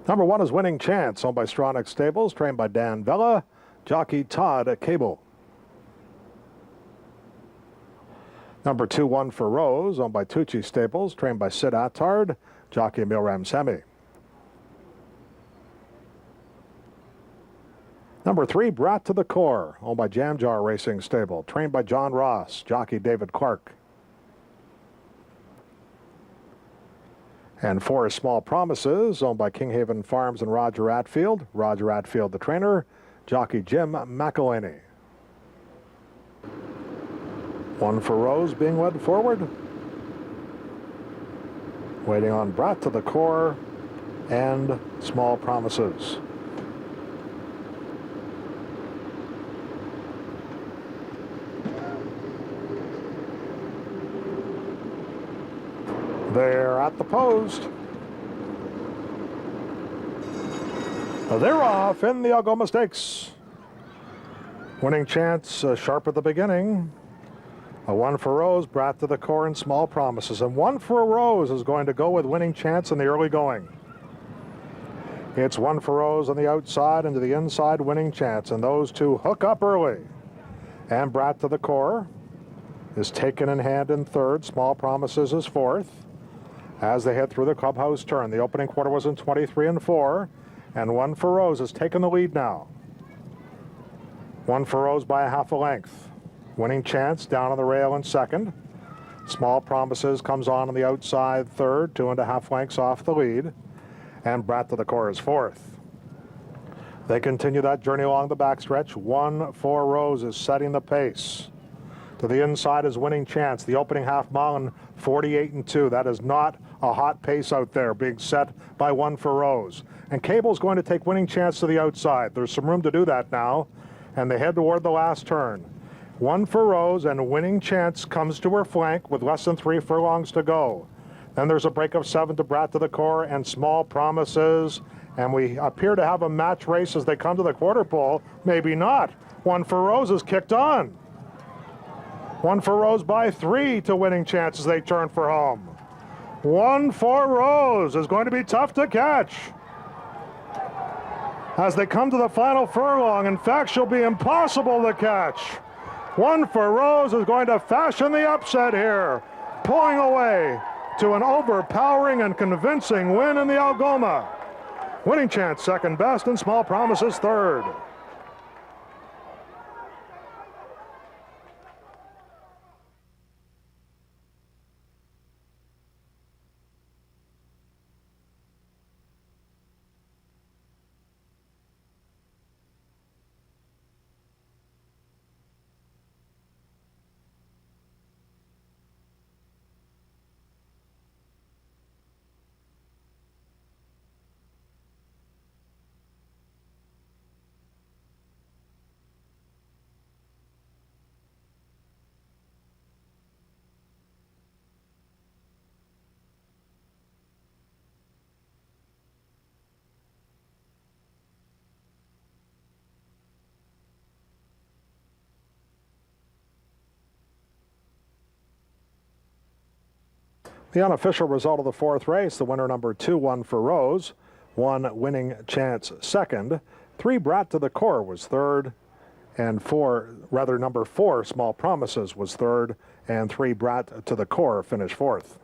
Number 1 is Winning Chance, owned by Stronach Stables, trained by Dan Vella, jockey Todd Cable. Number 2, One for Rose, owned by Tucci Stables, trained by Sid Attard, jockey Emil Ramsemi. Number 3, Brat to the Core, owned by Jam Jar Racing Stable, trained by John Ross, jockey David Clark. And 4 is Small Promises, owned by Kinghaven Farms and Roger Atfield the trainer, jockey Jim McElhaney. 1 for Rose being led forward. Waiting on Brat to the Core and Small Promises. They're at the post. They're off in the Algoma Stakes. Winning Chance sharp at the beginning. A 1 for Rose, Brat to the Core, and Small Promises. And 1 for Rose is going to go with Winning Chance in the early going. It's 1 for Rose on the outside and to the inside, Winning Chance. And those two hook up early. And Brat to the Core is taken in hand in third. Small Promises is fourth. As they head through the clubhouse turn, the opening quarter was in 23 and 4. And 1 for Rose has taken the lead now. 1 for Rose by a half a length. Winning Chance down on the rail in second. Small Promises comes on the outside third, 2.5 lengths off the lead. And Brat to the Core is fourth. They continue that journey along the backstretch. 1 for Rose is setting the pace. To the inside is Winning Chance. The opening half mile in 48 and 2. That is not a hot pace out there being set by 1 for Rose. And Cable's going to take Winning Chance to the outside. There's some room to do that now. And they head toward the last turn. 1 for Rose and Winning Chance comes to her flank with less than 3 furlongs to go. Then there's a break of 7 to Brat to the Core and Small Promises. And we appear to have a match race as they come to the quarter pole. Maybe not. 1 for Rose is kicked on. 1 for Rose by 3 to Winning Chance as they turn for home. 1 for Rose is going to be tough to catch. As they come to the final furlong, in fact, she'll be impossible to catch. 1 for Rose is going to fashion the upset here, pulling away to an overpowering and convincing win in the Algoma. Winning Chance second best and Small Promises third. The unofficial result of the fourth race, the winner number 2, 1 for Rose, 1 Winning Chance second, 3 Brat to the Core was third, and number 4 Small Promises was third, and 3 Brat to the Core finished fourth.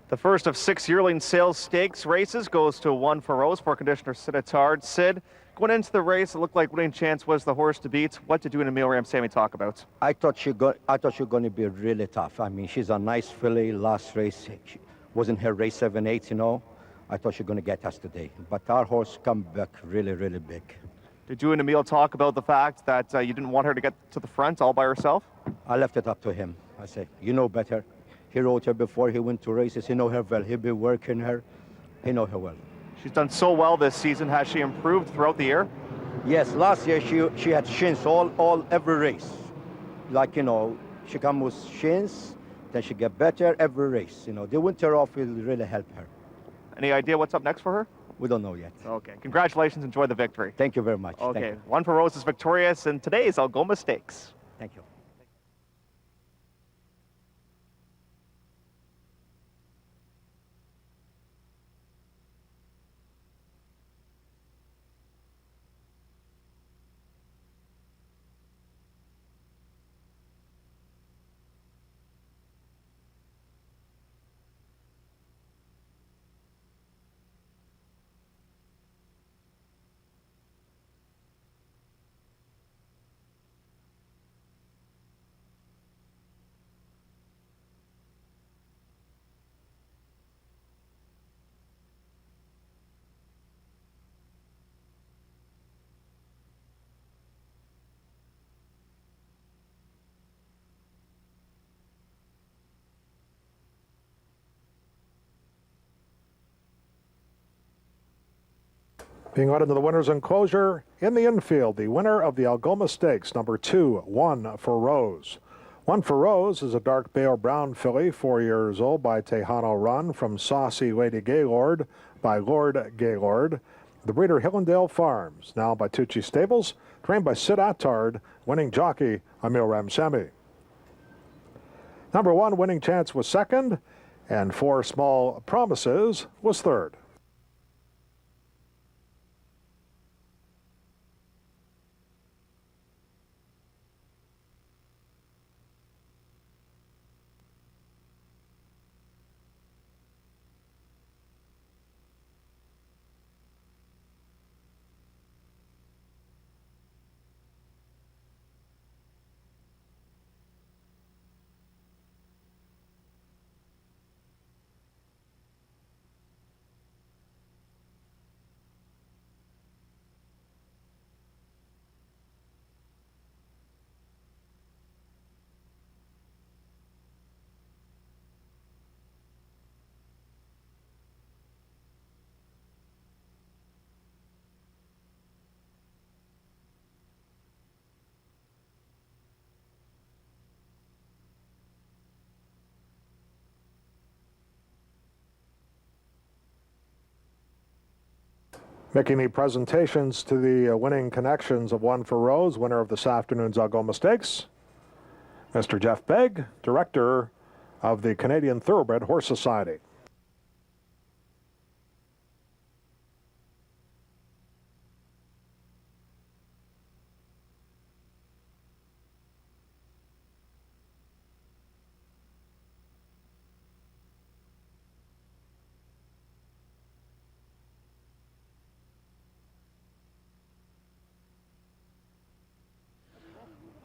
The first of 6 yearling sales stakes races goes to 1 for Rose for conditioner Sid Attard. Sid, going into the race, it looked like Winning Chance was the horse to beat. What did you and Emil Ramsemi talk about? I thought she was going to be really tough. I mean, she's a nice filly. Last race wasn't her race 7/8, you know. I thought she was going to get us today. But our horse come back really, really big. Did you and Emil talk about the fact that you didn't want her to get to the front all by herself? I left it up to him. I said, you know better. He rode her before he went to races. He know her well. He'll be working her. He know her well. She's done so well this season. Has she improved throughout the year? Yes, last year she had shins every race. Like, you know, she come with shins, then she get better every race. You know, the winter off will really help her. Any idea what's up next for her? We don't know yet. Okay. Congratulations. Enjoy the victory. Thank you very much. Okay. Thank you. One for Rose is victorious in today's Algoma Stakes. Thank you. Being led into the winner's enclosure in the infield, the winner of the Algoma Stakes, number 2, One for Rose. One for Rose is a dark pale brown filly, 4 years old, by Tejano Run, from Saucy Lady Gaylord by Lord Gaylord. The breeder Hillendale Farms, now by Tucci Stables, trained by Sid Attard, winning jockey Emil Ramsamy. Number 1, Winning Chance, was second, and 4 Small Promises was third. Making the presentations to the winning connections of One for Rose, winner of this afternoon's Algoma Stakes, Mr. Jeff Begg, director of the Canadian Thoroughbred Horse Society.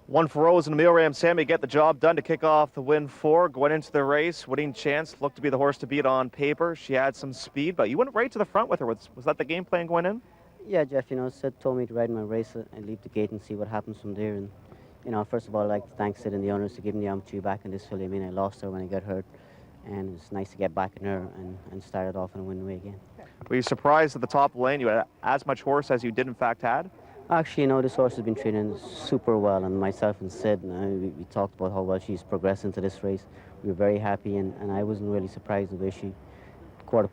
One for Rose and Emil Ramsamy get the job done to kick off the win 4. Going into the race, Winning Chance looked to be the horse to beat on paper. She had some speed, but you went right to the front with her. Was that the game plan going in? Yeah, Jeff, you know, Sid told me to ride my race and leave the gate and see what happens from there. And, you know, first of all, I'd like to thank Sid and the owners for giving me the opportunity back in this filly. I mean, I lost her when I got hurt, and it's nice to get back in her and start it off in a win way again. Were you surprised at the top lane you had as much horse as you did in fact had? Actually, you know, this horse has been training super well, and myself and Sid, we talked about how well she's progressing to this race. We were very happy, and I wasn't really surprised the way she quarter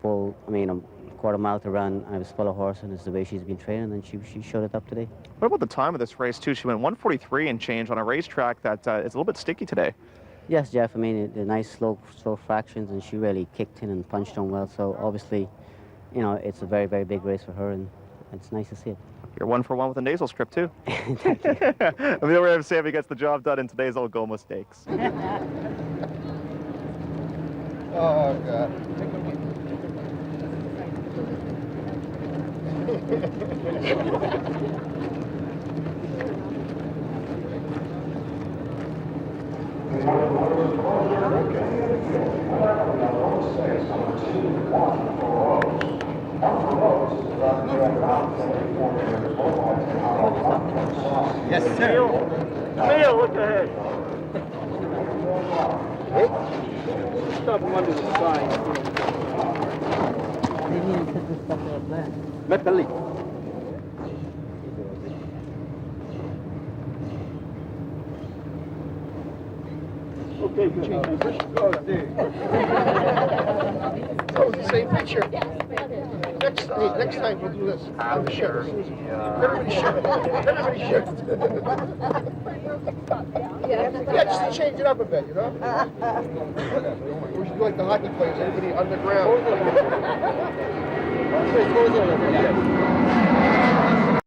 mile to run. I was full of horse, and it's the way she's been training, and she showed it up today. What about the time of this race, too? She went 1:43 and change on a racetrack that is a little bit sticky today. Yes, Jeff, I mean, the nice slow fractions, and she really kicked in and punched on well, so obviously, you know, it's a very, very big race for her, and it's nice to see it. You're 1 for 1 with a nasal script, too. Thank you. Emil Ramsamy gets the job done in today's Algoma Stakes. Oh, God. One for Rose. Yes, sir. Emil, look ahead. Stop him under the sign. They need to put this stuff there plan. Metallic. Okay, good. Oh, it's the same picture. Next time we'll do this on the ship. Everybody shift. Everybody shift. Yeah, just to change it up a bit, you know? We should do like the hockey players, everybody underground.